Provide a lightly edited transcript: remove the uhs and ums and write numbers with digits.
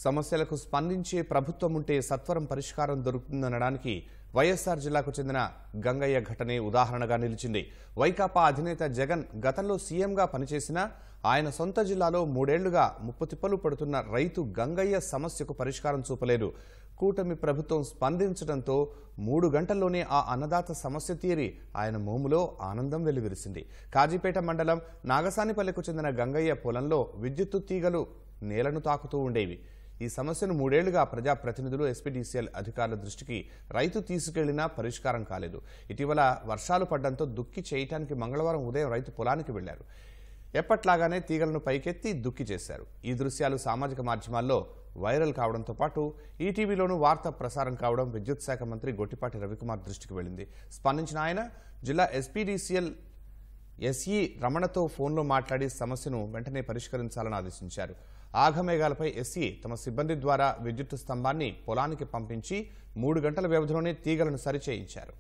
సమస్యలకు స్పందించే ప్రభుత్వం ఉంటే సత్వరం పరిష్కారం దొరుకుతుందనడానికి వైఎస్ఆర్ జిల్లాకు చెందిన గంగయ్య ఘటనే ఉదాహరణగా నిలిచింది. వైకాపా అధినేత జగన్ గతంలో సీఎంగా పనిచేసినా ఆయన సొంత జిల్లాలో 3 ఏళ్లుగా ముప్పుతిప్పలు పడుతున్న రైతు గంగయ్య సమస్యకు పరిష్కారం చూపలేదు. కూటమి ప్రభుత్వం స్పందించడంతో 3 గంటల్లోనే ఆ అన్నదాత సమస్య తీరి ఆయన మోములో ఆనందం వెలువరిసింది. కాజీపేట మండలం నాగసానిపల్లెకు చెందిన గంగయ్య పొలంలో విద్యుత్తు తీగలు నేలను తాకుతూ ఉండేవి. ఈ సమస్యను 3 ఏళ్లుగా ప్రజాప్రతినిధులు, ఎస్పీడీసీఎల్ అధికారుల దృష్టికి రైతు తీసుకెళ్లినా పరిష్కారం కాలేదు. ఇటీవల వర్షాలు పడ్డంతో దుక్కి చేయటానికి మంగళవారం ఉదయం రైతు పొలానికి వెళ్లారు. ఎప్పట్లాగానే తీగలను పైకెత్తి దుక్కి చేశారు. ఈ దృశ్యాలు సామాజిక మాధ్యమాల్లో వైరల్ కావడంతో పాటు ఈటీవీలోనూ వార్త ప్రసారం కావడం విద్యుత్ శాఖ మంత్రి గొట్టిపాటి రవికుమార్ దృష్టికి వెళ్లింది. స్పందించిన ఆయన జిల్లా ఎస్పీడీసీఎల్ ఎస్ఈ రమణతో ఫోన్లో మాట్లాడి సమస్యను వెంటనే పరిష్కరించాలని ఆదేశించారు. ఆఘమేఘాలపై ఎస్ఈ తమ సిబ్బంది ద్వారా విద్యుత్ స్తంభాన్ని పొలానికి పంపించి 3 గంటల వ్యవధిలోనే తీగలను సరిచేయించారు.